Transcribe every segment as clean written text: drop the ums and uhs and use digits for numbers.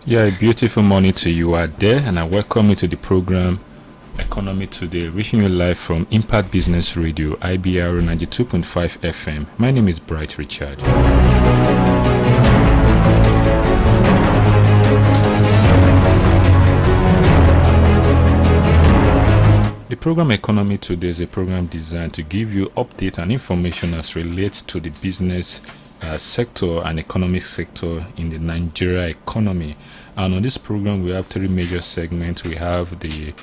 Yeah, a beautiful morning to you out there, and I welcome you to the program Economy Today, reaching you live from Impact Business Radio, Ibr92.5 FM. My name is Bright Richard. The program Economy Today is a program designed to give you update and information as relates to the business sector and economic sector in the Nigeria economy. And on this program, we have three major segments. We have the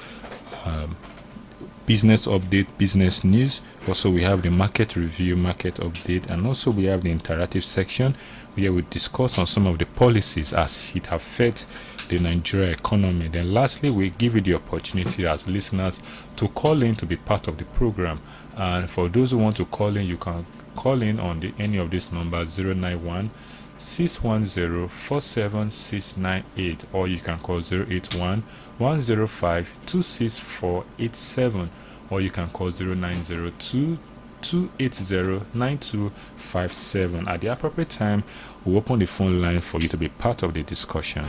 business update, business news. Also, we have the market review, market update, and also we have the interactive section where we discuss on some of the policies as it affects the Nigeria economy. Then lastly, we give you the opportunity as listeners to call in to be part of the program. And for those who want to call in, you can call in on any of these numbers, 091 610 47698, or you can call 081 105 26487, or you can call 0902 280 9257. At the appropriate time, we'll open the phone line for you to be part of the discussion.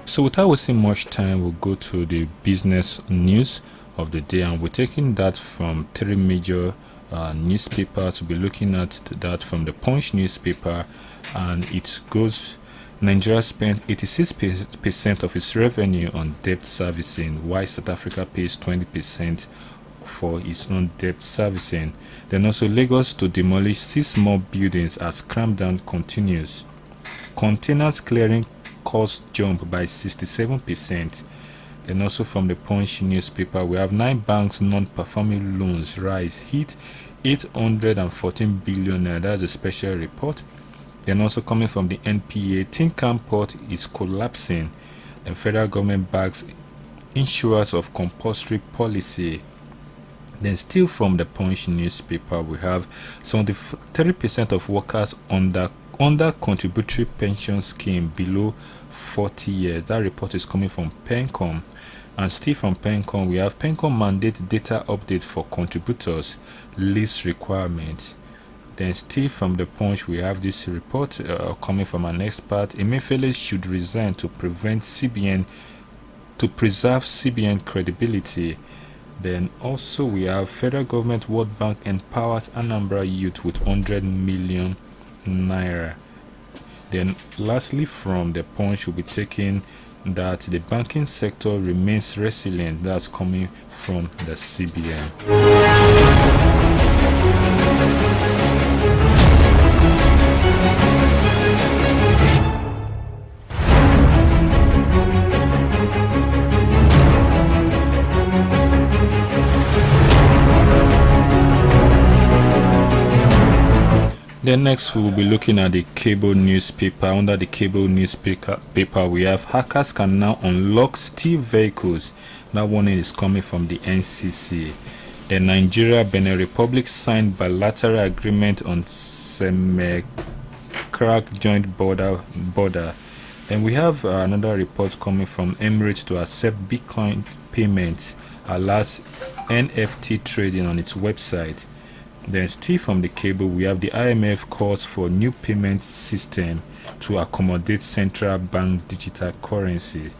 So without wasting much time, we'll go to the business news of the day, and we're taking that from three major newspapers. We'll be looking at that from the Punch newspaper, and it goes: Nigeria spent 86% of its revenue on debt servicing, while South Africa pays 20% for its own debt servicing. Then also Lagos to demolish 6 more buildings as crackdown continues. Containers clearing cost jump by 67%. Then also from the Punch newspaper, we have 9 banks non-performing loans rise hit 814 billion. That's a special report. Then also coming from the NPA, Tinkan Port is collapsing. The federal government backs insurance of compulsory policy. Then still from the Punch newspaper, we have 73% of workers under contributory pension scheme below 40 years. That report is coming from PENCOM. And still from PENCOM, we have PENCOM mandate data update for contributors, list requirements. Then still from the Punch, we have this report coming from an expert: Emefiele should resign to preserve CBN credibility. Then also we have federal government World Bank empowers Anambra youth with 100 million naira. Then lastly from the Punch, we'll be taking that the banking sector remains resilient. That's coming from the CBN. Then next we will be looking at the cable newspaper. Under the cable newspaper, we have hackers can now unlock steel vehicles. That warning is coming from the NCC. The Nigeria Benin Republic signed bilateral agreement on semi-crack joint border. Then we have another report coming from Emirates to accept Bitcoin payments, allows NFT trading on its website. Then still from the cable, we have the IMF calls for new payment system to accommodate central bank digital currency.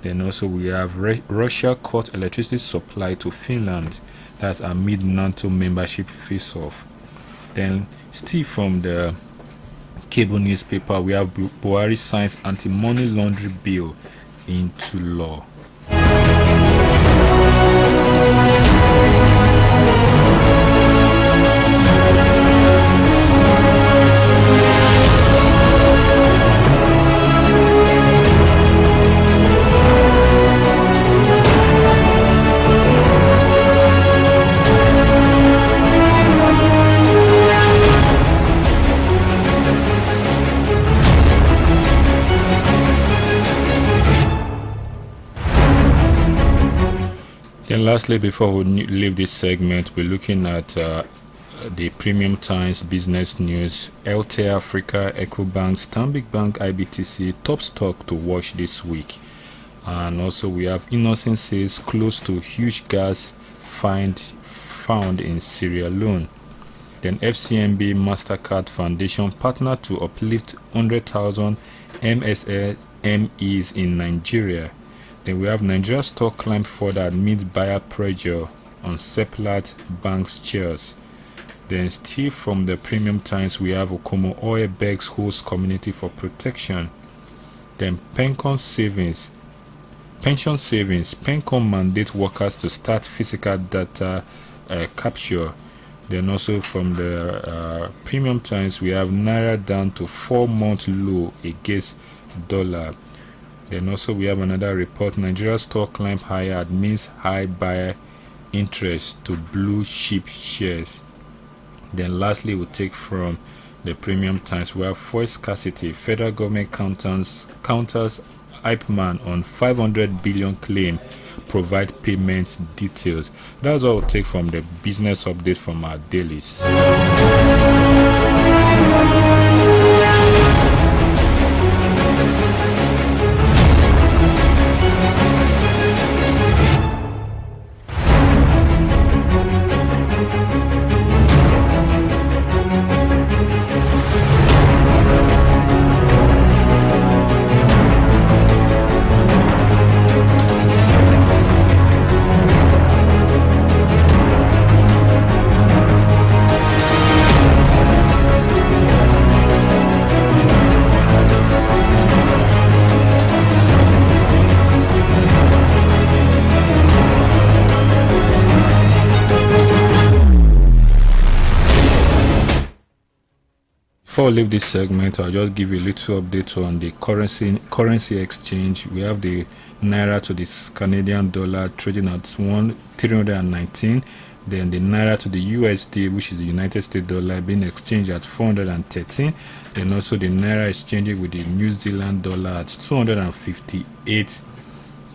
Then also we have Russia cut electricity supply to Finland. That's amid NATO membership face-off. Then still from the cable newspaper, we have Buhari signs anti-money laundering bill into law. Then lastly, before we leave this segment, we're looking at the Premium Times business news. LT Africa, Ecobank, Stanbic Bank, IBTC, top stock to watch this week. And also we have Innocent says close to huge gas find found in Sierra Leone. Then FCMB Mastercard Foundation partner to uplift 100,000 MSMEs in Nigeria. Then we have Nigeria stock climb further amid buyer pressure on Seplat Bank's shares. Then still from the Premium Times, we have Okomo Oil begs host community for protection. Then Pension savings, Pencom mandate workers to start physical data capture. Then also from the Premium Times, we have Naira down to 4-month low against dollar. Then also we have another report, Nigeria stock climb higher amidst high buyer interest to blue chip shares. Then lastly, we'll take from the Premium Times, we have fuel scarcity. Federal government counters Hypeman on 500 billion claim. Provide payment details. That's all we'll take from the business update from our dailies. Before I leave this segment, I'll just give you a little update on the currency exchange. We have the Naira to the Canadian dollar trading at 319. Then the Naira to the USD, which is the United States dollar, being exchanged at 413. Then also the Naira exchanging with the New Zealand dollar at 258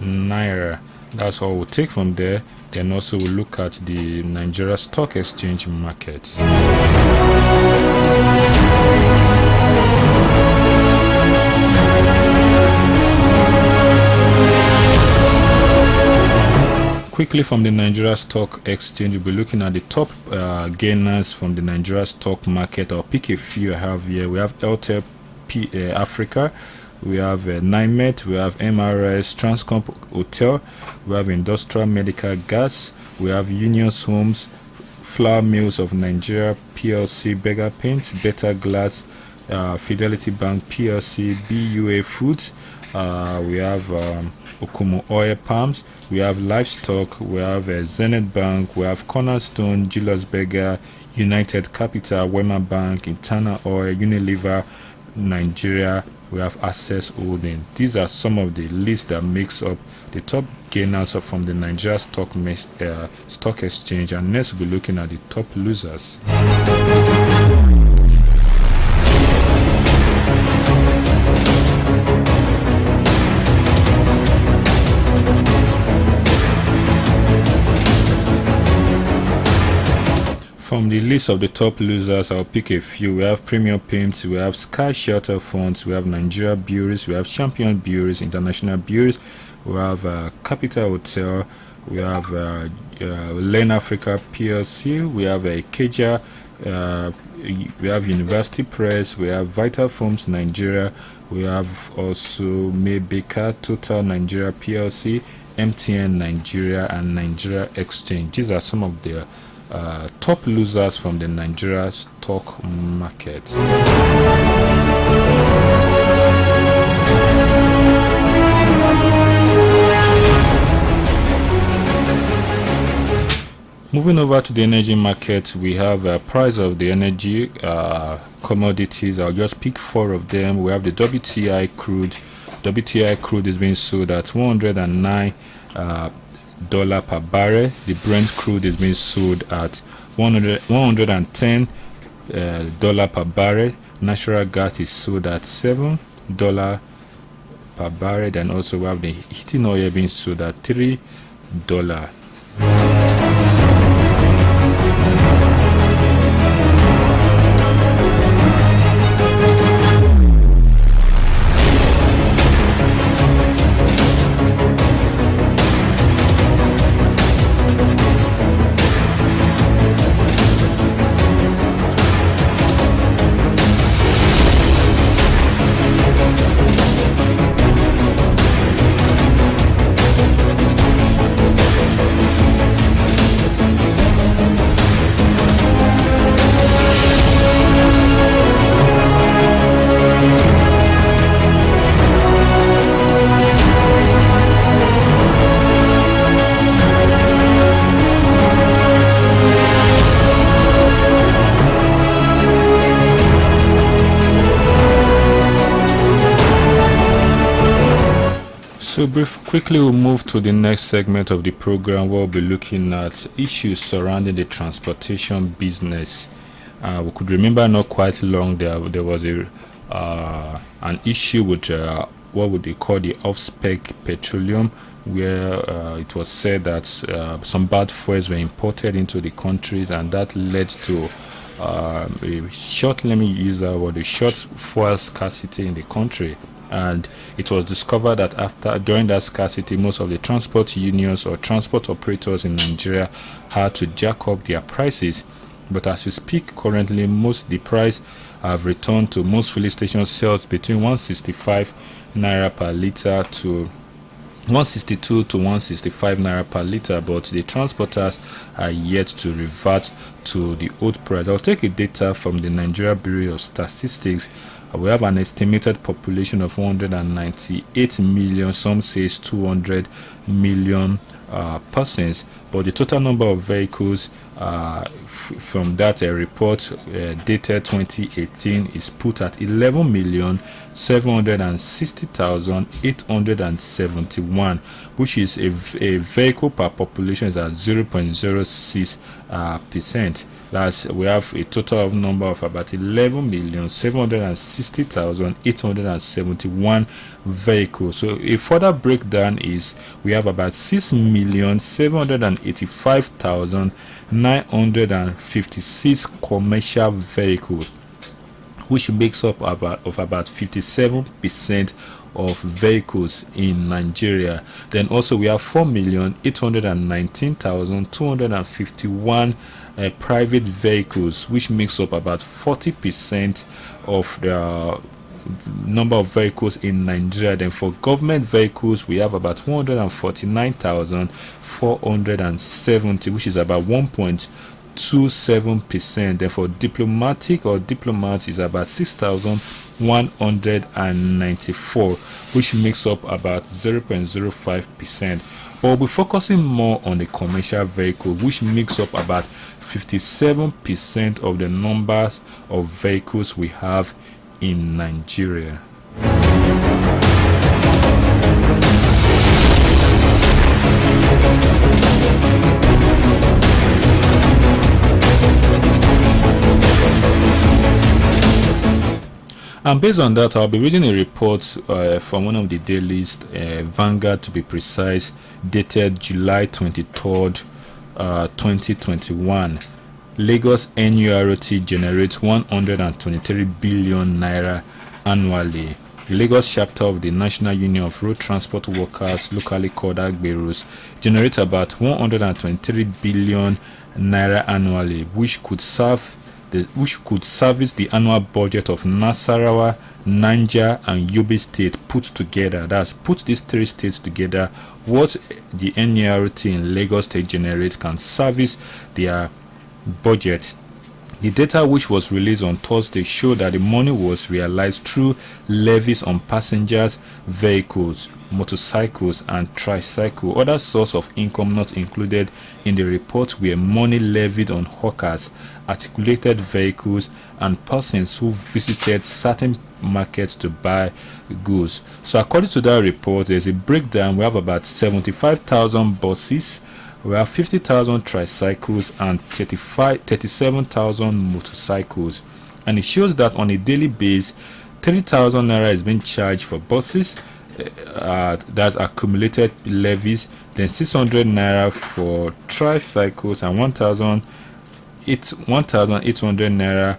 Naira. That's all we'll take from there. Then also we'll look at the Nigeria Stock Exchange market. Quickly from the Nigeria Stock Exchange, we'll be looking at the top gainers from the Nigeria stock market. I'll pick a few I have here. We have Airtel Africa, we have NIMET, we have MRS, Transcorp Hotel, we have Industrial Medical Gas, we have Unions Homes, Flour Mills of Nigeria PLC, Beggar Paints, Better Glass, Fidelity Bank PLC, BUA Foods, we have Okumu Oil Palms, we have Livestock, we have Zenith Bank, we have Cornerstone, Julius Berger, United Capital, Wema Bank, Internal Oil, Unilever Nigeria, we have Access Holding. These are some of the lists that makes up the top gainers from the Nigeria Stock Exchange, and next we'll be looking at the top losers. From the list of the top losers, I'll pick a few. We have Premium Paints, we have Sky Shelter Funds, we have Nigeria Breweries, we have Champion Breweries, International Breweries, we have Capital Hotel, we have Lane Africa PLC, we have Keja, we have University Press, we have Vital Farms Nigeria, we have also May Baker, Total Nigeria PLC, MTN Nigeria, and Nigeria Exchange. These are some of the top losers from the Nigeria stock market. Moving over to the energy market, we have a price of the energy commodities. I'll just pick four of them. We have the WTI crude. WTI crude is being sold at $109 per barrel. The Brent crude is being sold at $110 per barrel. Natural gas is sold at $7 per barrel. And also we have the heating oil being sold at $3. So quickly we'll move to the next segment of the program where we'll be looking at issues surrounding the transportation business. We could remember not quite long there was an issue with what would they call the off-spec petroleum, where it was said that some bad fuels were imported into the countries, and that led to a short fuel scarcity in the country. And it was discovered that during that scarcity, most of the transport unions or transport operators in Nigeria had to jack up their prices. But as we speak currently, the price have returned to most filling station sales between 165 naira per liter to 162 to 165 naira per liter, but the transporters are yet to revert to the old price. I'll take a data from the Nigeria Bureau of Statistics. We have an estimated population of 198 million, some says 200 million persons, but the total number of vehicles from that report dated 2018 is put at 11,760,871, which is a vehicle per population is at 0.06%. That's, we have a total number of about 11,760,871 vehicles. So a further breakdown is we have about 6,785,956 commercial vehicles, which makes up about 57% of vehicles in Nigeria. Then also we have 4,819,251 private vehicles, which makes up about 40% of the number of vehicles in Nigeria. Then for government vehicles, we have about 149,470, which is about 1.27%. Then for diplomats is about 6,194, which makes up about 0.05%. But we'll be focusing more on the commercial vehicle, which makes up about 57% of the numbers of vehicles we have in Nigeria. And based on that, I'll be reading a report from one of the dailies, Vanguard to be precise, dated July 23rd, 2021. Lagos NURT generates 123 billion naira annually. The Lagos chapter of the National Union of Road Transport Workers, locally called Agberos, generates about 123 billion naira annually, which could service the annual budget of Nasarawa, Niger, and Yobe State put together. That's put these three states together. What the NURT in Lagos State generate can service their budget. The data, which was released on Thursday, showed that the money was realized through levies on passengers, vehicles, motorcycles, and tricycles. Other source of income not included in the report were money levied on hawkers, articulated vehicles, and persons who visited certain markets to buy goods. So according to that report, there's a breakdown. We have about 75,000 buses, we have 50,000 tricycles, and 37,000 motorcycles. And it shows that on a daily basis, 3,000 naira is being charged for buses, that's accumulated levies, then 600 naira for tricycles, and 1,800 naira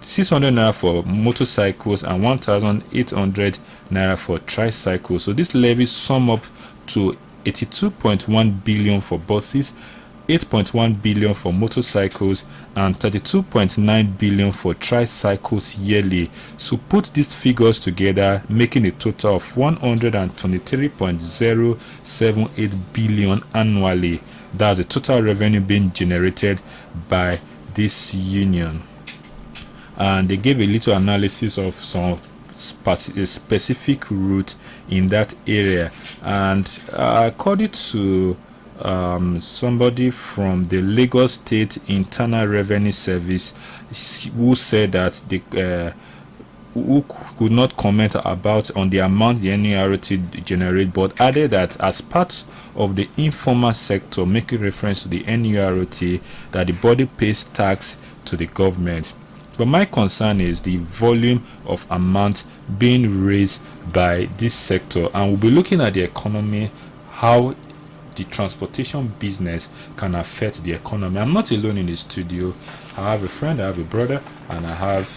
600 naira for motorcycles, and 1,800 naira for tricycles. So these levies sum up to 82.1 billion for buses, 8.1 billion for motorcycles, and 32.9 billion for tricycles yearly. So put these figures together, making a total of 123.078 billion annually. That's the total revenue being generated by this union. And they gave a little analysis of some specific route in that area, and according to somebody from the Lagos State Internal Revenue Service, who said that who could not comment about on the amount the NURT generate, but added that as part of the informal sector, making reference to the NURT, that the body pays tax to the government. But my concern is the volume of amount being raised by this sector, and we'll be looking at the economy, how the transportation business can affect the economy. I'm not alone in the studio. I have a friend, I have a brother, and I have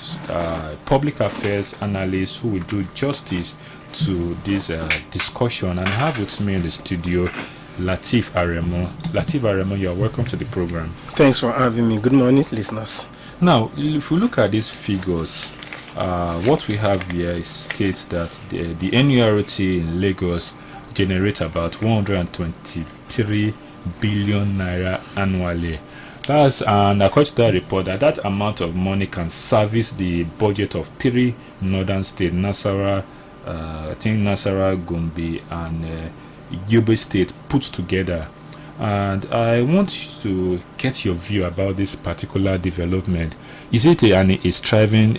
public affairs analysts who will do justice to this discussion. And I have with me in the studio Lateef Aremu. Lateef Aremu, you are welcome to the program. Thanks for having me. Good morning, listeners. Now, if we look at these figures, what we have here states that the NURT in Lagos generate about 123 billion naira annually. And according to that report, that amount of money can service the budget of 3 northern states, Nasarawa, Gombe, and Yobe State put together. And I want to get your view about this particular development. Is it a striving,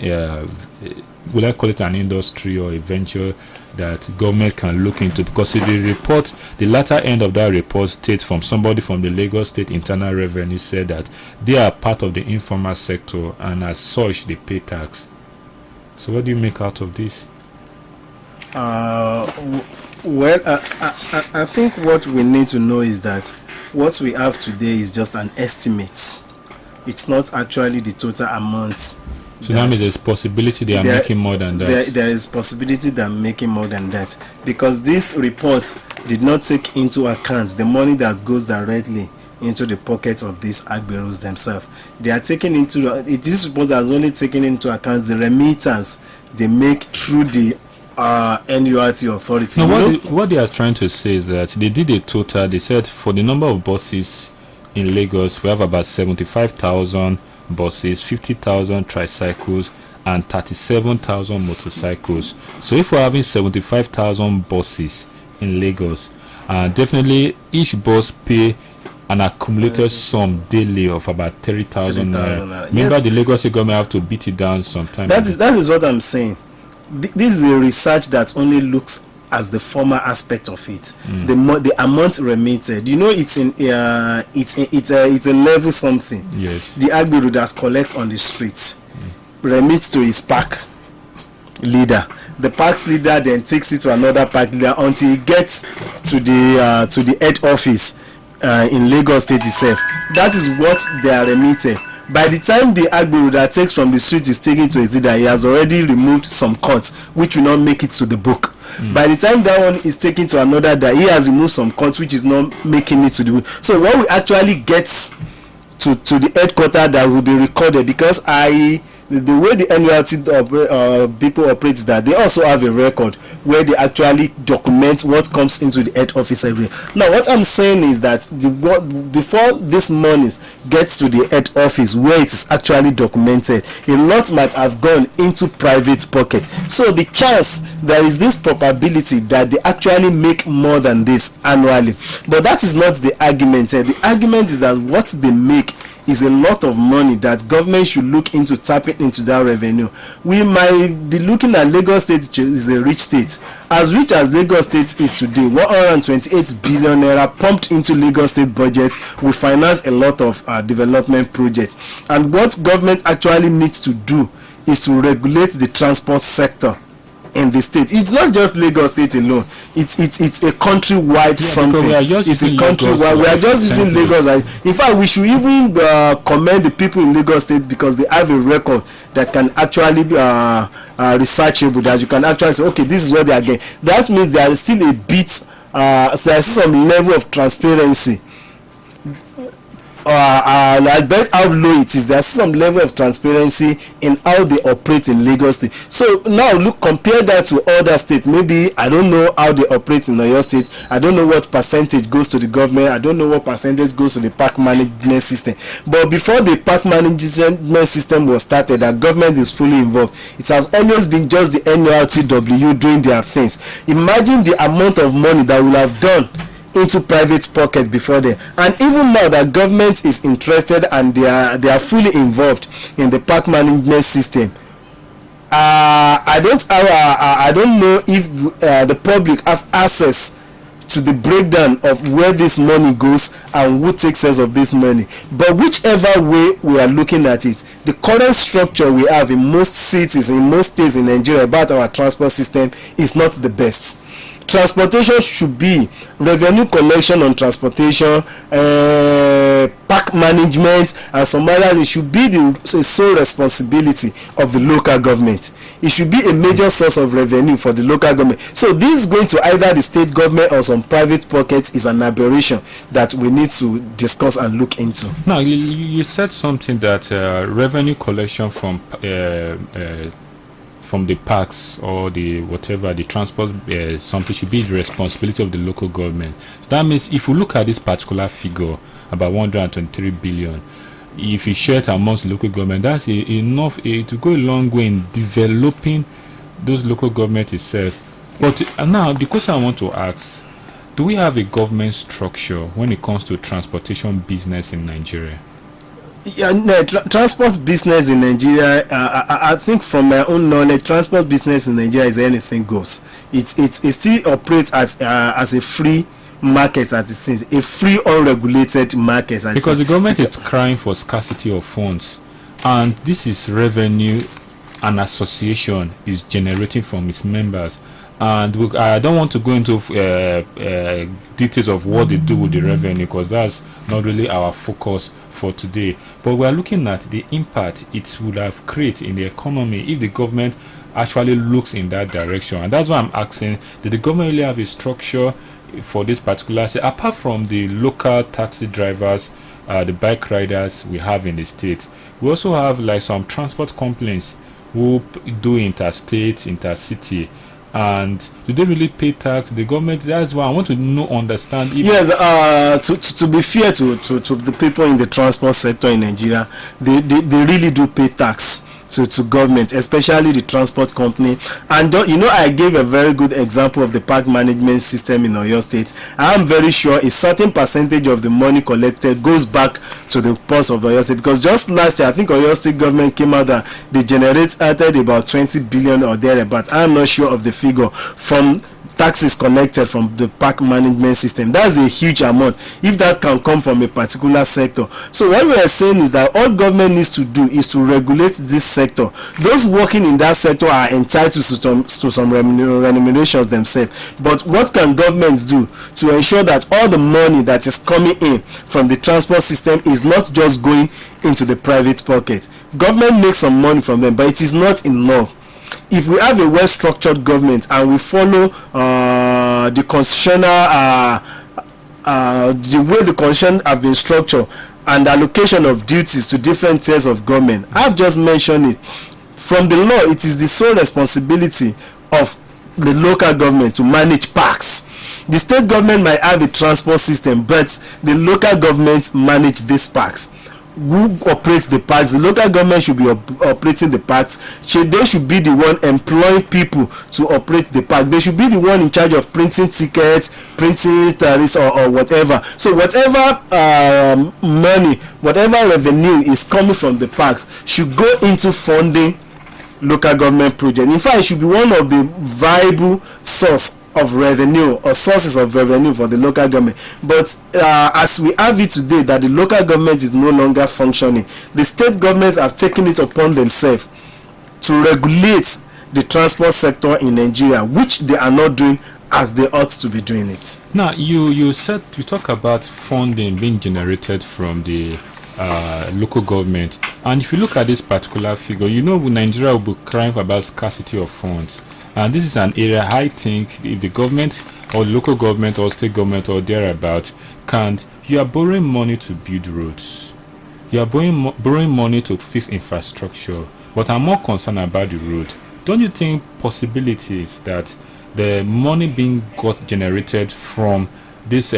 will I call it an industry or a venture that government can look into? Because in the report, the latter end of that report states from somebody from the Lagos State Internal Revenue said that they are part of the informal sector and as such they pay tax. So what do you make out of this? Well, I think what we need to know is that what we have today is just an estimate. It's not actually the total amount. So that means there's possibility they are making more than that. There is possibility they are making more than that, because this report did not take into account the money that goes directly into the pockets of these agberos themselves. They are taking into this report has only taken into account the remittance they make through the NURT authority. Now, what they are trying to say is that they did a total. They said for the number of buses in Lagos, we have about 75,000 buses, 50,000 tricycles, and 37,000 motorcycles. So if we're having 75,000 buses in Lagos, definitely each bus pay an accumulated sum daily of about 30,000 naira. Remember, the Lagos government have to beat it down sometime. That is what I'm saying. This is a research that only looks as the former aspect of it. The amount remitted, it's a level something. Yes. The agbero that collects on the streets remits to his pack leader. The pack leader then takes it to another pack leader until he gets to the head office in Lagos State itself. That is what they are remitted. By the time the agbero that takes from the street is taken to his leader, he has already removed some cuts which will not make it to the book. By the time that one is taken to another, that he has removed some cuts which is not making it to the book. So what we actually get to the headquarters that will be recorded, because the way the NURT people operate is that they also have a record where they actually document what comes into the head office every day. Now what I'm saying is that before this money gets to the head office where it is actually documented, a lot might have gone into private pocket. So the chance, there is this probability that they actually make more than this annually. But that is not the argument. The argument is that what they make is a lot of money that government should look into tapping into that revenue. We might be looking at Lagos State is a rich state. As rich as Lagos State is today, 128 billion naira pumped into Lagos State budget will finance a lot of development projects. And what government actually needs to do is to regulate the transport sector in the state. It's not just Lagos State alone. It's a countrywide something. It's a countrywide. We are just using Lagos. In fact, we should even commend the people in Lagos State, because they have a record that can actually be researchable. That you can actually say, okay, this is what they are getting. That means there is still a bit. There's some level of transparency. I bet how low it is. There's some level of transparency in how they operate in Lagos State. So now look, compare that to other states. Maybe I don't know how they operate in Oyo State. I don't know what percentage goes to the government. I don't know what percentage goes to the park management system. But before the park management system was started, the government is fully involved. It has always been just the NURTW doing their things. Imagine the amount of money that will have gone into private pocket before then. And even now that government is interested and they are fully involved in the park management system, I don't know if the public have access to the breakdown of where this money goes and who takes care of this money. But whichever way we are looking at it, the current structure we have in most cities, in most states in Nigeria about our transport system is not the best. Transportation should be revenue collection on transportation, park management, and some others. It should be the sole responsibility of the local government. It should be a major source of revenue for the local government. So this going to either the state government or some private pockets is an aberration that we need to discuss and look into. Now, you said something that revenue collection from the parks or the whatever the transport something should be the responsibility of the local government. That means if you look at this particular figure about 123 billion, if you share it amongst local government, that's enough to go a long way in developing those local government itself. But now the question I want to ask, do we have a government structure when it comes to transportation business in Nigeria? Yeah, no, transport business in Nigeria, I think from my own knowledge, transport business in Nigeria is anything goes. It still operates as a free market, as it is a free unregulated market. Because the government is crying for scarcity of funds, and this is revenue an association is generating from its members. And I don't want to go into details of what they do with the revenue, because that's not really our focus for today. But we are looking at the impact it would have created in the economy if the government actually looks in that direction. And that's why I'm asking, did the government really have a structure for this particular state, apart from the local taxi drivers, the bike riders we have in the state? We also have like some transport companies who do interstate, intercity. And do they really pay tax? The government, that's why I want to understand. Yes, to be fair to the people in the transport sector in Nigeria, they really do pay tax to government, especially the transport company. And I gave a very good example of the park management system in Oyo State. I am very sure a certain percentage of the money collected goes back to the purse of Oyo State, because just last year I think Oyo State government came out that they generated about 20 billion or thereabouts. I am not sure of the figure from taxes collected from the park management system. That's a huge amount if that can come from a particular sector. So what we are saying is that all government needs to do is to regulate this sector. Those working in that sector are entitled to some remunerations themselves. But what can governments do to ensure that all the money that is coming in from the transport system is not just going into the private pocket? Government makes some money from them, but it is not enough. If we have a well-structured government and we follow the constitutional, the way the constitution have been structured and allocation of duties to different tiers of government, I've just mentioned it. From the law, it is the sole responsibility of the local government to manage parks. The state government might have a transport system, but the local government manage these parks. Who operates the parks? The local government should be operating the parks. They should be the one employing people to operate the park. They should be the one in charge of printing tickets, printing tariffs, or whatever. So whatever money, whatever revenue is coming from the parks should go into funding local government projects. In fact, it should be one of the viable source of revenue or sources of revenue for the local government. But as we have it today, that the local government is no longer functioning, the state governments have taken it upon themselves to regulate the transport sector in Nigeria, which they are not doing as they ought to be doing it. Now, you talk about funding being generated from the local government, and if you look at this particular figure, Nigeria will be crying about scarcity of funds. And this is an area I think if the government or local government or state government or thereabout you are borrowing money to build roads, you are borrowing money to fix infrastructure, but I'm more concerned about the road. Don't you think possibilities that the money being generated from this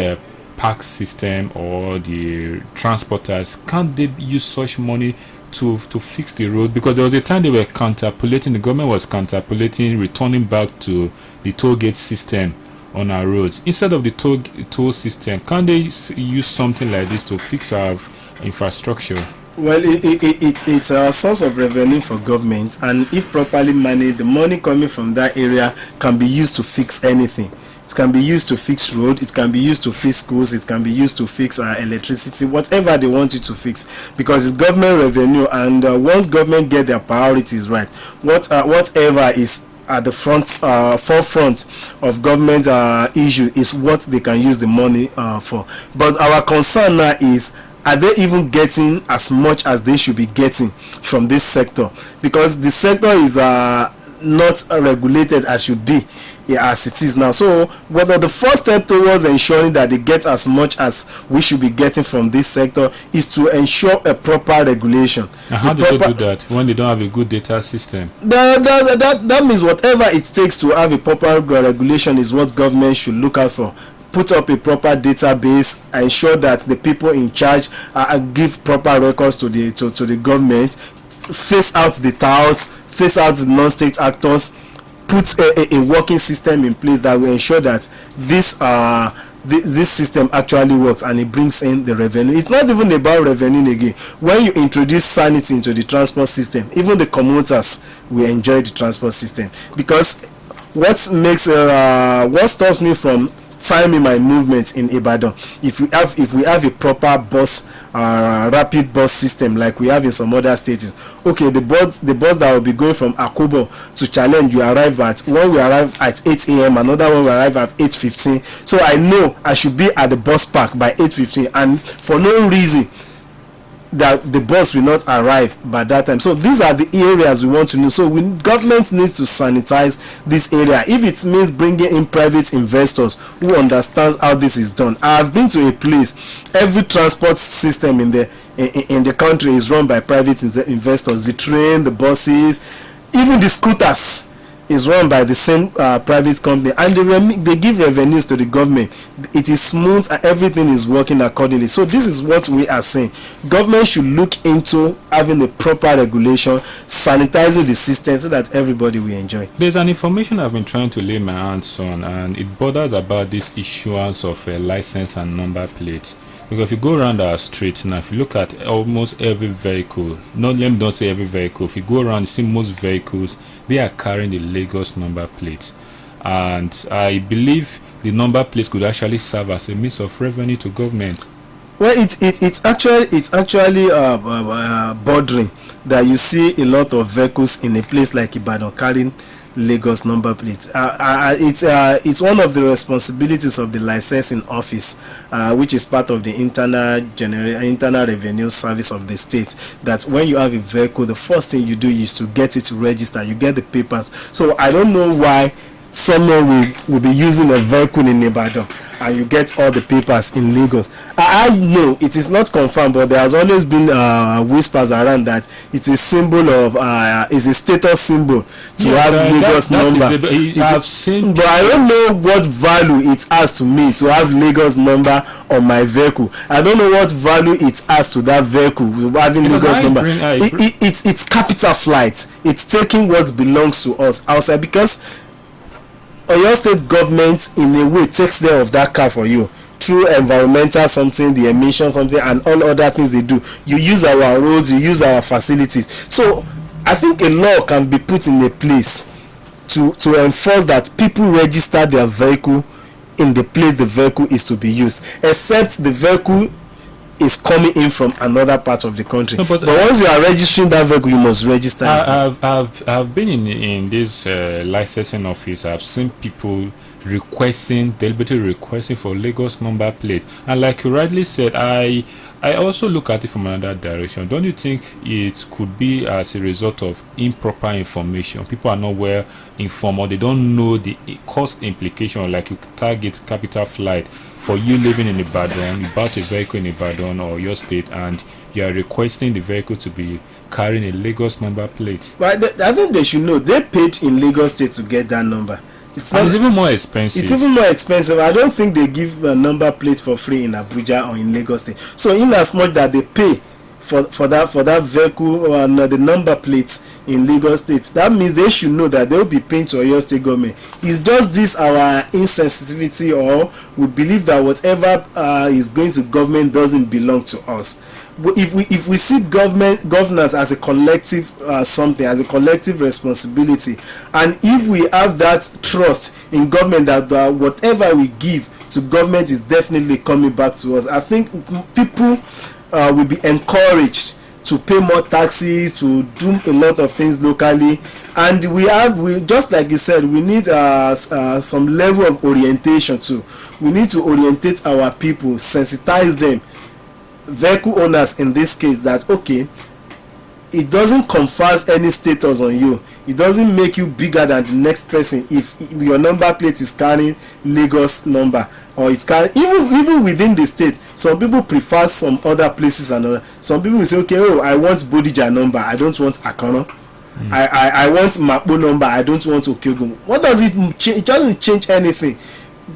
park system or the transporters, can't they use such money to fix the road? Because there was a time they were the government was counterpolating, returning back to the toll gate system on our roads. Instead of the toll system, can't they use something like this to fix our infrastructure? Well, it's a source of revenue for government, and if properly managed, the money coming from that area can be used to fix anything. It can be used to fix road, it can be used to fix schools, it can be used to fix electricity, whatever they want it to fix, because it's government revenue. And once government get their priorities right, whatever is at the forefront of government issue is what they can use the money for. But our concern now is, are they even getting as much as they should be getting from this sector? Because the sector is not regulated as should be, as it is now. So whether the first step towards ensuring that they get as much as we should be getting from this sector is to ensure a proper regulation. And how do they do that when they don't have a good data system? That means whatever it takes to have a proper regulation is what government should look out for. Put up a proper database, ensure that the people in charge give proper records to the government, phase out the touts, phase out the non-state actors, put a working system in place that will ensure that this system actually works and it brings in the revenue. It's not even about revenue again. When you introduce sanity into the transport system, even the commuters will enjoy the transport system. Because what stops me from timing my movement in Ibadan, if we have a proper bus rapid bus system like we have in some other states, okay, the bus that will be going from Akobo to Challenge, you arrive at, one will arrive at 8 a.m, another one will arrive at 8:15. So I know I should be at the bus park by 8:15, and for no reason that the bus will not arrive by that time. So these are the areas we want to know. So government needs to sanitize this area. If it means bringing in private investors who understands how this is done. I have been to a place, every transport system in the country is run by private investors. The train, the buses, even the scooters is run by the same private company, and they give revenues to the government. It is smooth and everything is working accordingly. So this is what we are saying. Government should look into having a proper regulation, sanitizing the system so that everybody will enjoy. There's an information I've been trying to lay my hands on, and it borders about this issuance of a license and number plate. Because if you go around our streets now, if you look at almost every vehicle, let me not say every vehicle, if you go around, you see most vehicles, they are carrying the Lagos number plate. And I believe the number plate could actually serve as a means of revenue to government. Well, it's actually bothering that you see a lot of vehicles in a place like Ibadan carrying Lagos number plates. It's one of the responsibilities of the licensing office, which is part of the internal revenue service of the state, that when you have a vehicle, the first thing you do is to get it registered. You get the papers. So I don't know why someone will be using a vehicle in Ibadan and you get all the papers in Lagos. I know it is not confirmed, but there has always been whispers around that it's a symbol of is a status symbol to have Lagos number. I've seen, but I don't know what value it has to me to have Lagos number on my vehicle. I don't know what value it has to that vehicle having Lagos number. It's capital flight. It's taking what belongs to us outside, because Oyo State government in a way takes care of that car for you through environmental something, the emission something, and all other things they do. You use our roads, you use our facilities. So I think a law can be put in a place to enforce that people register their vehicle in the place the vehicle is to be used, except the vehicle is coming in from another part of the country. No, but once you are registering that vehicle, you must register. I've been in this licensing office. I've seen people deliberately requesting for Lagos number plate, and like you rightly said, I also look at it from another direction. Don't you think it could be as a result of improper information? People are not well informed, or they don't know the cost implication. Like you target capital flight for you living in Ibadan, you bought a vehicle in Ibadan or your state, and you are requesting the vehicle to be carrying a Lagos number plate. But I think they should know they paid in Lagos State to get that number. It's even more expensive. It's even more expensive. I don't think they give a number plate for free in Abuja or in Lagos State. So in as much that they pay for that vehicle or the number plates in Lagos State, that means they should know that they will be paying to Oyo State government. It's just this our insensitivity, or we believe that whatever is going to government doesn't belong to us. if we see governance as a collective something, as a collective responsibility, and if we have that trust in government that whatever we give to government is definitely coming back to us, I think people will be encouraged to pay more taxes, to do a lot of things locally. And we just like you said, we need some level of orientation too. We need to orientate our people, sensitize them, vehicle owners in this case, that okay, it doesn't confer any status on you. It doesn't make you bigger than the next person if your number plate is carrying Lagos number, or it's carrying even within the state. Some people prefer some other places, and some people will say, okay, oh, I want Bodija number, I don't want Akano. I want Mapo number, I don't want Okyogun. What does it change? It doesn't change anything.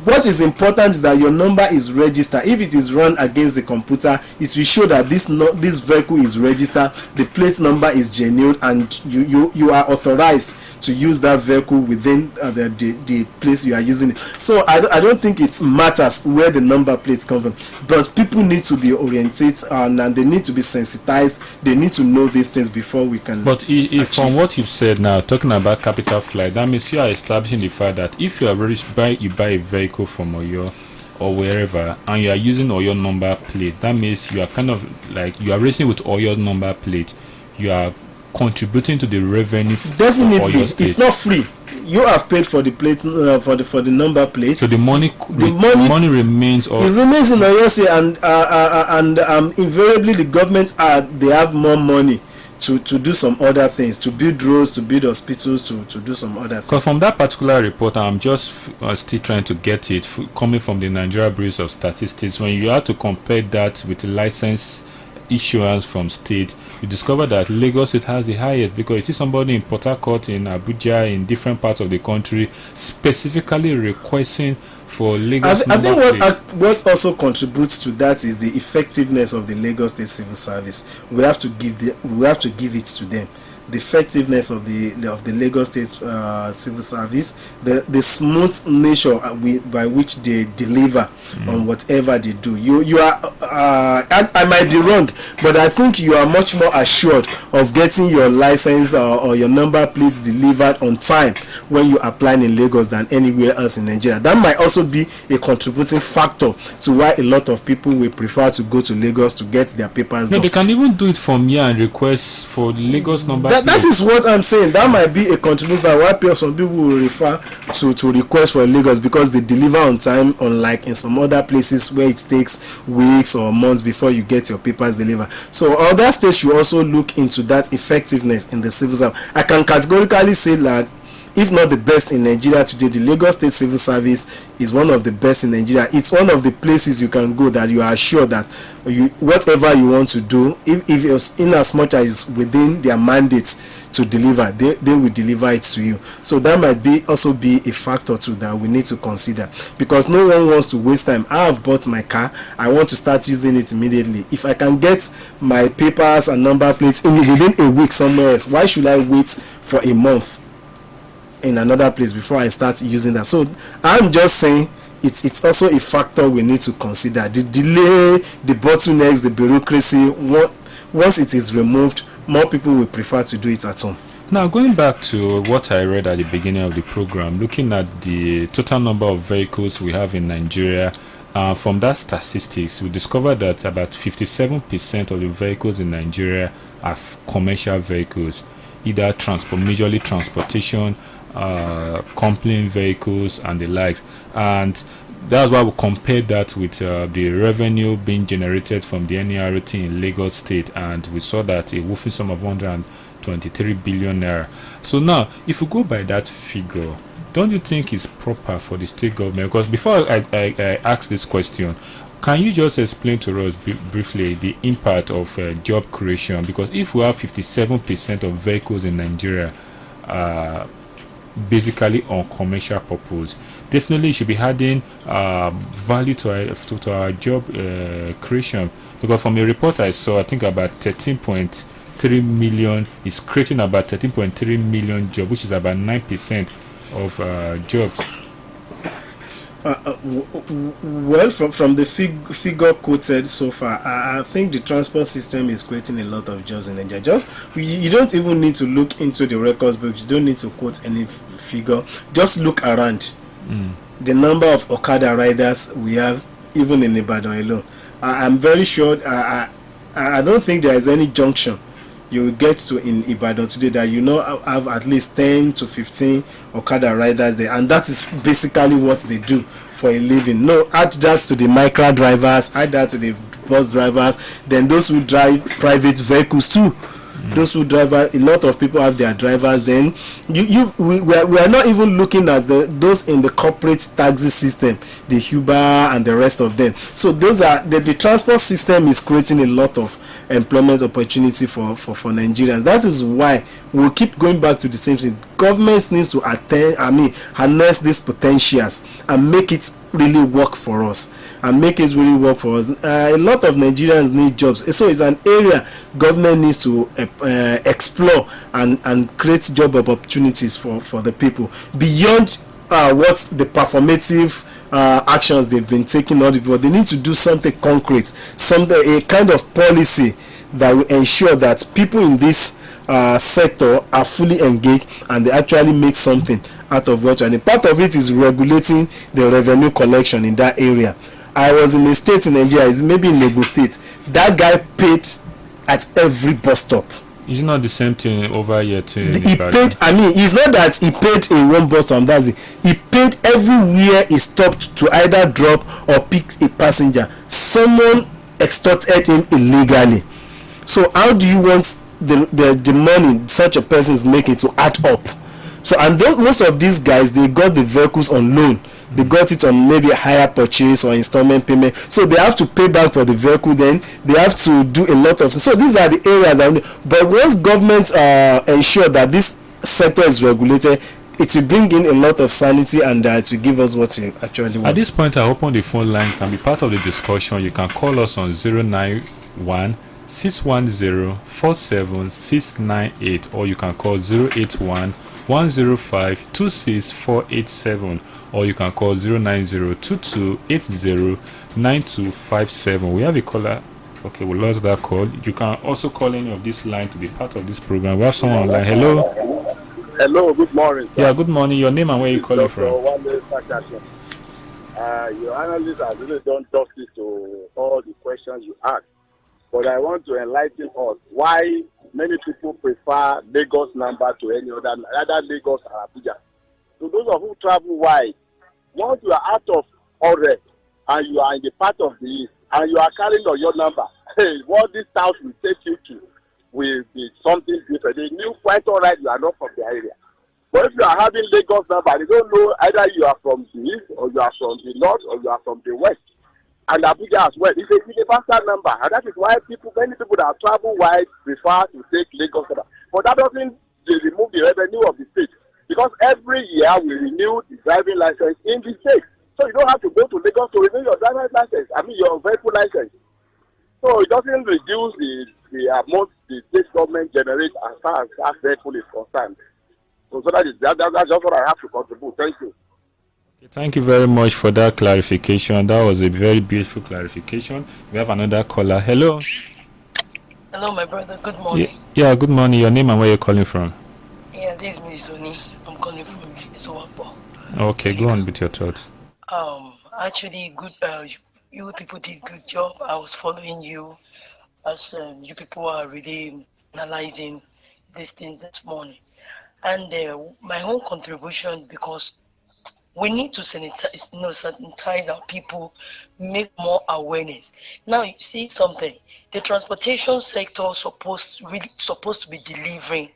What is important is that your number is registered. If it is run against the computer, it will show that this vehicle is registered, the plate number is genuine, and you are authorized to use that vehicle within the place you are using it. So I don't think it matters where the number plates come from, but people need to be oriented and they need to be sensitized. They need to know these things before we can. But if from what you've said now, talking about capital flight, that means you are establishing the fact that if you are you buy a vehicle from Oyo or wherever, and you are using Oyo number plate, that means you are kind of like you are racing with Oyo number plate. You are contributing to the revenue. Definitely, it's not free. You have paid for the plate, for the number plate. So the money remains. Or it remains in Oyo State, and invariably the government they have more money to do some other things, to build roads, to build hospitals, to do some other things. Because from that particular report, I'm just still trying to get it coming from the Nigeria Bureau of Statistics. When you have to compare that with the license issuance from state, you discover that Lagos State has the highest, because you see somebody in Port Harcourt, in Abuja, in different parts of the country specifically requesting for Lagos. I think what also contributes to that is the effectiveness of the Lagos State Civil Service. We have to give it to them. The effectiveness of the Lagos State Civil Service, the smooth nature by which they deliver on whatever they do. You are I might be wrong, but I think you are much more assured of getting your license or your number plates delivered on time when you apply in Lagos than anywhere else in Nigeria. That might also be a contributing factor to why a lot of people will prefer to go to Lagos to get their papers done. They can even do it from here and request for the Lagos number. That is what I'm saying. That might be a contributor why some people will refer to request for Lagos, because they deliver on time, unlike in some other places where it takes weeks or months before you get your papers delivered. So other states should also look into that effectiveness in the civil service. I can categorically say that if not the best in Nigeria today, the Lagos State Civil Service is one of the best in Nigeria. It's one of the places you can go that you are sure that whatever you want to do, if it's in as much as within their mandates to deliver, they will deliver it to you. So that might also be a factor too that we need to consider, because no one wants to waste time. I have bought my car, I want to start using it immediately. If I can get my papers and number plates within a week somewhere else, why should I wait for a month in another place before I start using that? So I'm just saying it's also a factor we need to consider. The delay, the bottlenecks, the bureaucracy. Once it is removed, more people will prefer to do it at home. Now, going back to what I read at the beginning of the program, looking at the total number of vehicles we have in Nigeria, from that statistics, we discovered that about 57% of the vehicles in Nigeria are commercial vehicles, either majorly transportation, company vehicles and the likes. And that's why we compared that with the revenue being generated from the NERT in Lagos State, and we saw that a whopping sum of 123 billion naira. So now, if we go by that figure, don't you think it's proper for the state government? Because before I ask this question, can you just explain to us briefly the impact of job creation? Because if we have 57% of vehicles in Nigeria basically on commercial purpose, definitely should be adding value to our job creation. Because from a report I saw, I think about 13.3 million is creating about 13.3 million jobs, which is about 9% of jobs. Well, from the figure quoted so far, I think the transport system is creating a lot of jobs in Nigeria. Just you don't even need to look into the records books. You don't need to quote any figure. Just look around. The number of Okada riders we have, even in Ibadan alone. I'm very sure. I don't think there is any junction you will get to in Ibadan today that have at least 10 to 15 Okada riders there, and that is basically what they do for a living. No, add that to the micro drivers, add that to the bus drivers, then those who drive private vehicles too. Those who drive, a lot of people have their drivers. Then we are not even looking at those in the corporate taxi system, the Uber and the rest of them. So those are the transport system is creating a lot of employment opportunity for Nigerians. That is why we'll keep going back to the same thing. Government needs to harness these potentials and make it really work for us. A lot of Nigerians need jobs, so it's an area government needs to explore and create job opportunities for the people beyond what the performative actions they've been taking. All the people, they need to do something concrete, a kind of policy that will ensure that people in this sector are fully engaged and they actually make something out of what. And part of it is regulating the revenue collection in that area. I was in a state in Nigeria, maybe in Lagos State, that guy paid at every bus stop. It's not the same thing over here too. He paid. It's not that he paid in one bus stop. That's it. He paid everywhere he stopped to either drop or pick a passenger. Someone extorted him illegally. So how do you want the money such a person is making to add up? So, and most of these guys, they got the vehicles on loan. They got it on maybe a higher purchase or installment payment. So they have to pay back for the vehicle. Then they have to do a lot of. So these are the areas but once governments ensure that this sector is regulated, it will bring in a lot of sanity and it will give us what you actually want. At this point, I open the phone line. Can be part of the discussion. You can call us on 091-610-47698, or you can call 081-105-26487, or you can call 090-2280-9257. We have a caller. Okay, we lost that call. You can also call any of this line to be part of this program. We have someone online. Hello. Hello, good morning, sir. Yeah, good morning. Your name and where you calling from? Your analyst has really done justice to all the questions you asked, but I want to enlighten us why many people prefer Lagos number to any other Lagos or Abuja. To those of who travel wide, once you are out of Ore and you are in the part of the east and you are carrying your number, what this house will take you to will be something different. They knew quite all right you are not from the area. But if you are having Lagos number, they don't know either you are from the east or you are from the north or you are from the west. And Abuja as well. It's a faster number, and that is why many people that travel wide prefer to take Lagos number. But that doesn't remove the revenue of the state, because every year we renew the driving license in the state. So you don't have to go to Lagos to renew your driver's license. your vehicle license. So it doesn't reduce the amount the state government generates as far as that vehicle is concerned. So that's just what I have to contribute. Thank you. Thank you very much for that clarification. That was a very beautiful clarification. We have another caller. Hello. Hello, my brother. Good morning. Yeah, good morning. Your name and where you're calling from? Yeah, this is Mizuni. I'm calling from Isowapo. Okay, go on with your thoughts. Actually, good. You people did good job. I was following you as you people are really analyzing this thing this morning, and my own contribution, because we need to sanitize our people, make more awareness. Now, you see something. The transportation sector supposed to be delivering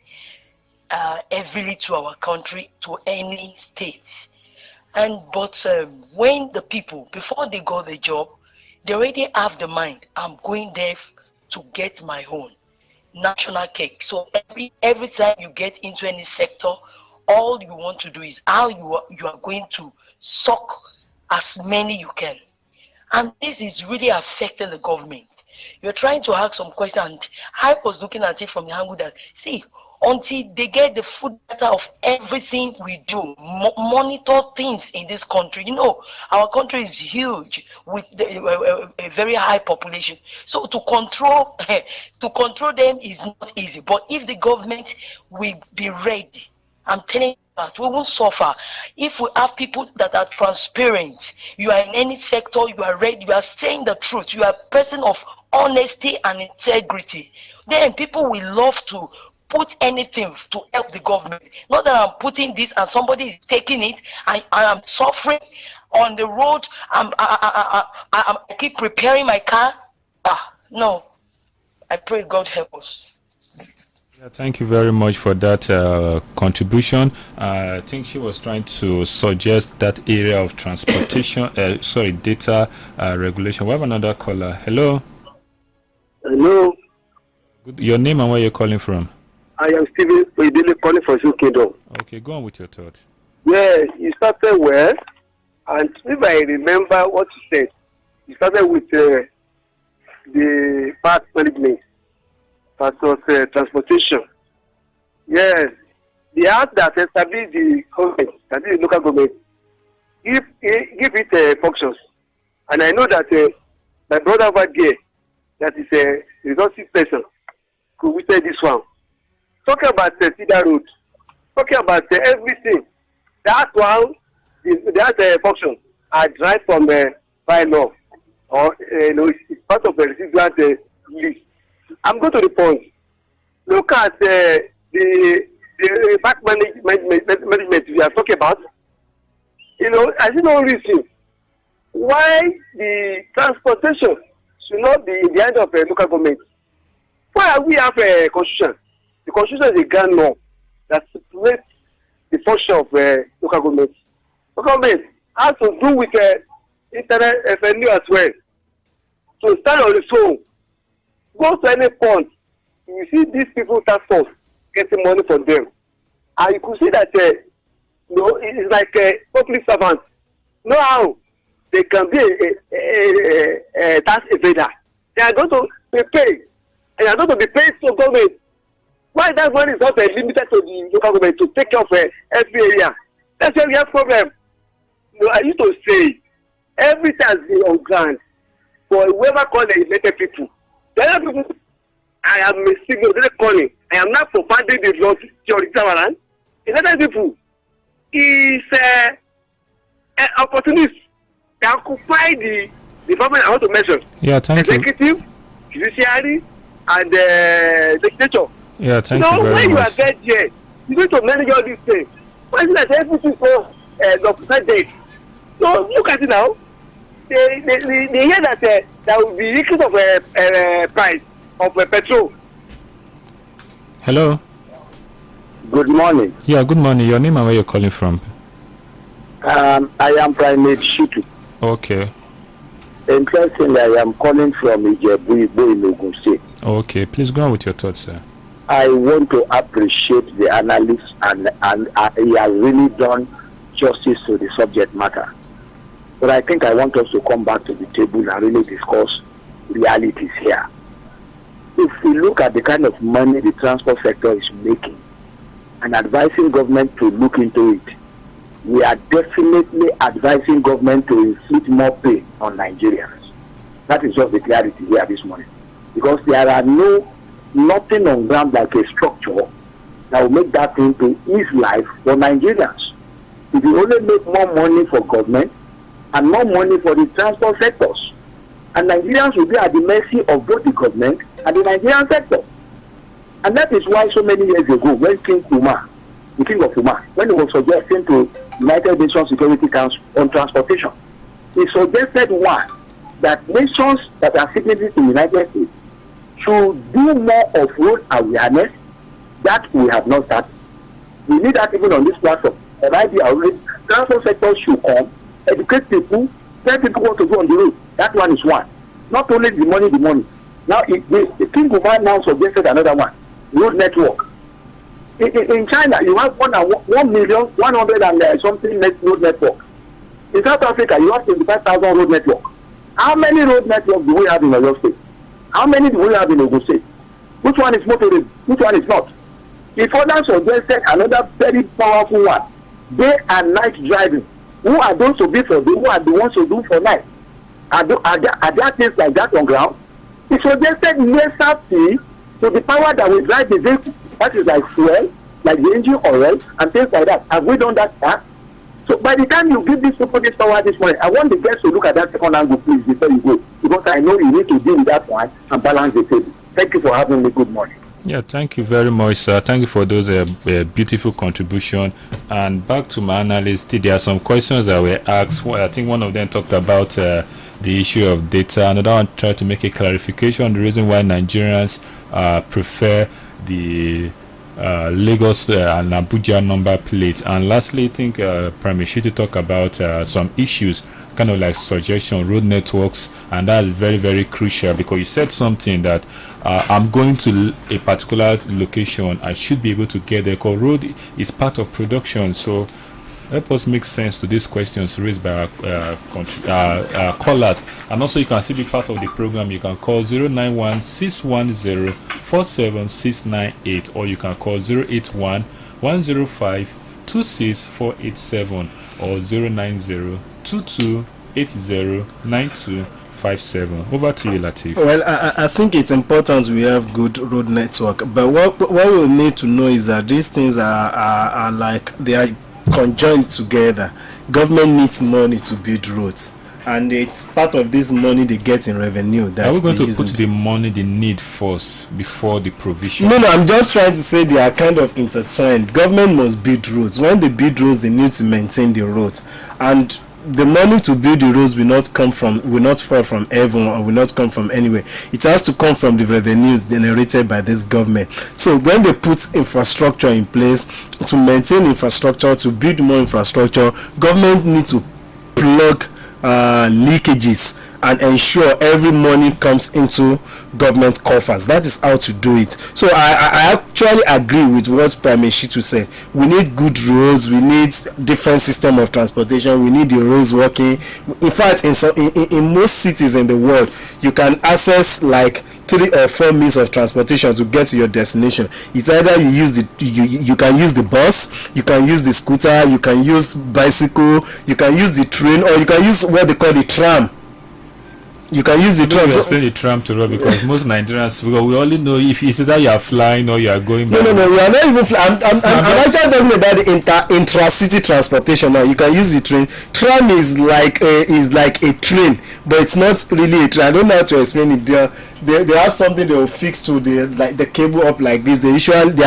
heavily to our country, to any states. But when the people, before they got the job, they already have the mind, I'm going there to get my own national cake. So every time you get into any sector, all you want to do is how you are going to suck as many you can. And this is really affecting the government. You're trying to ask some questions, and I was looking at it from the angle that, see, until they get the full data of everything we do, monitor things in this country. You know, our country is huge with a very high population. So to control them is not easy. But if the government will be ready, I'm telling you that we won't suffer. If we have people that are transparent, you are in any sector, you are ready, you are saying the truth, you are a person of honesty and integrity, then people will love to put anything to help the government. Not that I'm putting this and somebody is taking it and I am suffering on the road. I keep preparing my car. No. I pray God help us. Yeah, thank you very much for that contribution. I think she was trying to suggest that area of transportation, data regulation. We have another caller. Hello. Hello. Good. Your name and where you're calling from? I am Stephen Oidele calling from Zoo Kingdom. Okay, go on with your thought. Yeah, you started well, and if I remember what you said, you started with the park management versus transportation. Yes, the act that established the government, that is the local government, give it functions. And I know that my brother over there, that is a resources person, could witness this one. Talking about Cedar Road, talking about everything, that one, that function, I drive from by law, or it's part of the residual list. I'm going to the point. Look at the park management we are talking about. I see no reason why the transportation should not be in the hands of a local government. Why we have a constitution? The constitution is a grand law that separates the function of local government. Local government has to do with internet revenue as well. So stand on its own. Go to any point, you see these people task force getting money from them. And you could see that it's like a public servant. Know how they can be a tax evader. They are going to be paid. And they are going to be paid to government. Why that money is not limited to the local government to take care of every area? That's why we have problem. I used to say, everything has been on ground for whoever called the elected people. The other people, I am a signal, they're calling. I am not providing the law to land. The other people is an opportunist. They occupy the government I want to mention. Yeah, thank you. Executive, judiciary, and legislature. Yeah, thank you very much. When you are there, you need to manage all these things. Why is it that everything so lopsided? So look at it now. They hear that there will be increase of price of petrol. Hello. Good morning. Yeah, good morning. Your name and where you're calling from? I am Primate Shitu. Okay. Interestingly, I am calling from Ijebu in Ogun State. Okay, please go on with your thoughts, sir. I want to appreciate the analyst and he has really done justice to the subject matter. But I think I want us to come back to the table and really discuss realities here. If we look at the kind of money the transport sector is making and advising government to look into it, we are definitely advising government to inflict more pain on Nigerians. That is just the clarity here this morning. Because there are nothing on ground like a structure that will make that thing to ease life for Nigerians. If you only make more money for government and more money for the transport sectors, and Nigerians will be at the mercy of both the government and the Nigerian sector. And that is why so many years ago, when King Umar, the King of Umar, when he was suggesting to United Nations Security Council on transportation, he suggested that nations that are signatories to the United States should do more of road awareness. That we have not started. We need that even on this platform. And the transport sector should come, educate people, tell people what to do on the road. That one is one. Not only the money. Now, the King of Man now suggested another one, road network. In China, you have 1,100,000 and something road network. In South Africa, you have 25,000 road network. How many road networks do we have in Oyo State? How many do we have in Ogun State? Which one is motorized? Which one is not? He further suggested another very powerful one: day and night driving. Who are those to be for day? Who are the ones to do for night? Are there things like that on ground? He suggested lesser fee to the power that will drive the vehicle. That is like fuel, like the engine oil, and things like that. Have we done that? Huh? So by the time you give this people this power this morning, I want the guests to look at that second angle, please, before you go, because I know you need to deal with that one and balance the table. Thank you for having me. Good morning. Yeah, thank you very much, sir. Thank you for those beautiful contribution. And back to my analyst, there are some questions that were asked. I think one of them talked about the issue of data. Another one tried to make a clarification on the reason why Nigerians prefer the Lagos and Abuja number plate. And lastly, I think Prime Minister talk about some issues, kind of like suggestion, road networks, and that is very, very crucial, because you said something that I'm going to a particular location, I should be able to get there, because road is part of production. So help us make sense to these questions raised by our callers. And also you can still be part of the program. You can call 091-610-47698, or you can call 081-105-26487 or 090-2280-9257. Over to you, Latif. Well, I think it's important we have good road network, but what we need to know is that these things are like they are conjoined together. Government needs money to build roads, and it's part of this money they get in revenue. Are we going to put the money they need first before the provision? No, I'm just trying to say they are kind of intertwined. Government must build roads. When they build roads, they need to maintain the roads, and the money to build the roads will not fall from heaven, or will not come from anywhere. It has to come from the revenues generated by this government. So when they put infrastructure in place to maintain infrastructure, to build more infrastructure, government needs to plug leakages and ensure every money comes into government coffers. That is how to do it. So I actually agree with what Prime Minister said. We need good roads, we need different system of transportation, we need the roads working. In fact, in most cities in the world, you can access like 3 or 4 means of transportation to get to your destination. It's either you use you can use the bus, you can use the scooter, you can use bicycle, you can use the train, or you can use what they call the tram. You can use the tram. Explain the tram to Rob, because most Nigerians, because we only know if it's either you are flying or you are going. No, we are not even flying. I'm actually talking about the intra-city transportation now. You can use the train. Tram is like a train, but it's not really a train. I don't know how to explain it. They have something they will fix to the cable up like this. They are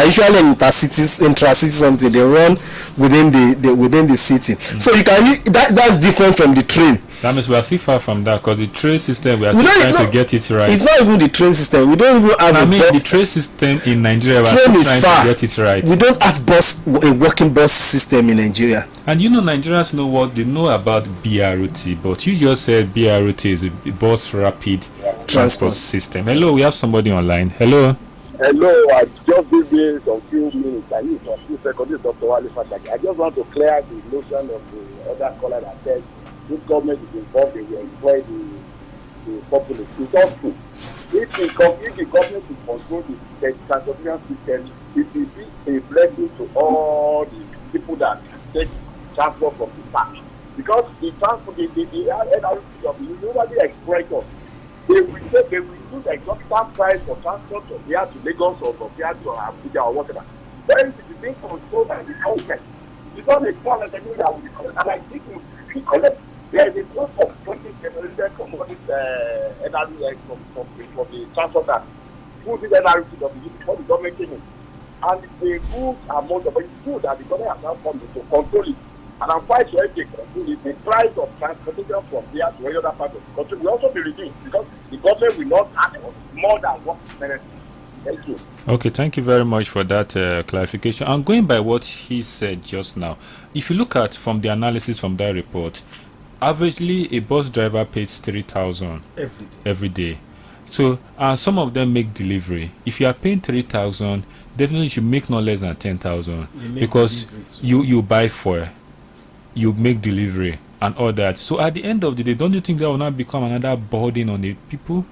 usually intra-city something. They run within the city. So you can use that's different from the train. That means we are still far from that, because the train system, we are still trying to get it right. It's not even the train system. We don't even have the train system in Nigeria, we are still trying to get it right. We don't have a working bus system in Nigeria. And Nigerians know what they know about BRT, but you just said BRT is a bus rapid transport system. Hello, we have somebody online. Hello. Hello, I just give me some few minutes. I need some few seconds. This is Dr. Wale Fataki. I just want to clear the notion of the other caller that said this government is involved in employ the populace. It's not true. If the government is control the transportation system, it will be a blessing to all the people that take transport from the park. Because the transport, the NRC of the nobody exploit us. They will use exorbitant price for transport from here to Lagos or from here to Abuja or whatever. Then it is being controlled by the government. It's not a problem that we and I think we collect. There is a group of 20 generated from this NRC from the transport act through this NRC before the government came in. And it's a good amount of it. It's good that the government has now come to control it. And I'm quite sure if they control it, the price of transportation from here to any other part of the country will also be reduced, because the government will not have more than what is necessary. Thank you. Okay, thank you very much for that clarification. I'm going by what he said just now. If you look at from the analysis from that report, averagely a bus driver pays 3,000 every day. So some of them make delivery. If you are paying 3,000, definitely you should make no less than 10,000, because you buy fuel, you make delivery and all that. So at the end of the day, don't you think that will not become another burden on the people?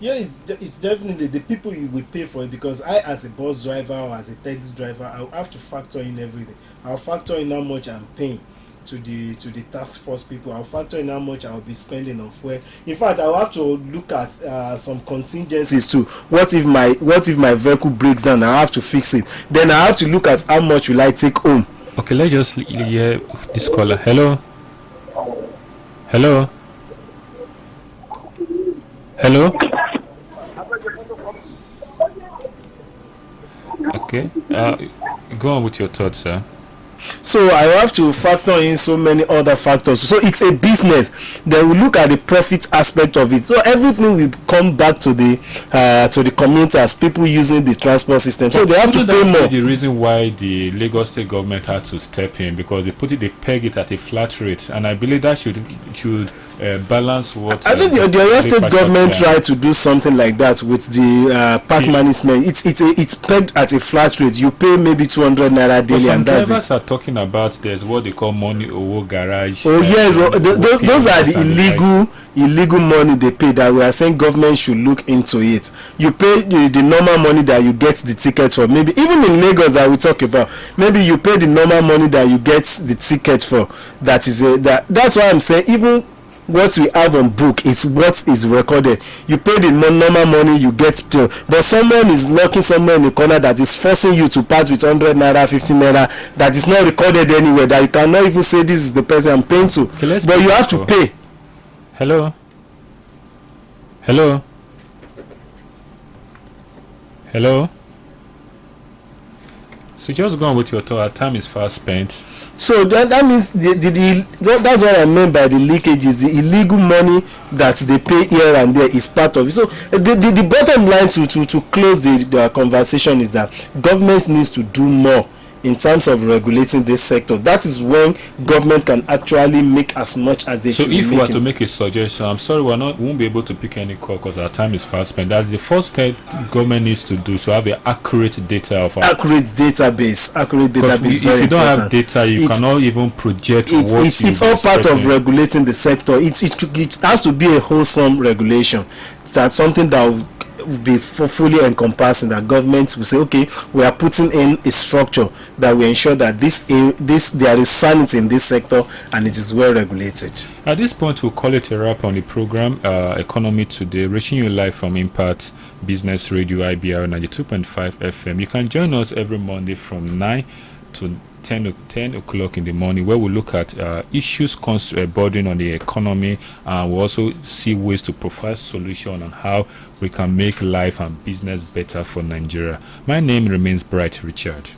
Yeah, it's definitely the people you will pay for it, because I, as a bus driver or as a taxi driver, I'll have to factor in everything. I'll factor in how much I'm paying to the task force people. I'll factor in how much I'll be spending on fuel. In fact, I'll have to look at some contingencies too. What if my vehicle breaks down? I have to fix it. Then I have to look at how much will I take home. Okay, let's just hear this caller. Hello. Hello. Hello. Okay. Go on with your thoughts, sir. So I have to factor in so many other factors. So it's a business. Then we look at the profit aspect of it. So everything will come back to the commuters, people using the transport system. So they have to pay more. The reason why the Lagos state government had to step in, because they peg it at a flat rate, and I believe that should balance what. I think the Oyo state government tried to do something like that with the park management. It's pegged at a flat rate. You pay maybe 200 naira daily, and that's it. Drivers are talking about there's what they call money owo garage. Oh yes, those are the illegal money they pay, that we are saying government should look into it. You pay the normal money that you get the ticket for. Maybe even in Lagos that we talk about, maybe you pay the normal money that you get the ticket for. That's why I'm saying even what we have on book is what is recorded. You pay the normal money you get to, but someone is locking somewhere in the corner that is forcing you to part with 100 naira, 50 naira, that is not recorded anywhere, that you cannot even say this is the person I'm paying to. Okay, but you have to pay. Hello. Hello. Hello. So just go on with your thought. Our time is fast spent. So that means that's what I meant by the leakages. The illegal money that they pay here and there is part of it. So the bottom line to close the conversation is that government needs to do more in terms of regulating this sector. That is when government can actually make as much as they should. So if we were to make a suggestion, I'm sorry, we won't be able to pick any call because our time is fast spent. That's the first thing government needs to do, to have an accurate data of accurate database. If you don't have data, you cannot even project it's all part of regulating the sector. It has to be a wholesome regulation. That's something that will be fully encompassing, that government will say, okay, we are putting in a structure that will ensure that there is sanity in this sector and it is well regulated. At this point, we'll call it a wrap on the program Economy Today, reaching you live from Impact Business Radio IBR 92.5 FM. You can join us every Monday from 9 to 10 o'clock in the morning, where we look at issues bordering on the economy, and we'll also see ways to provide solutions on how we can make life and business better for Nigeria. My name remains Bright Richard.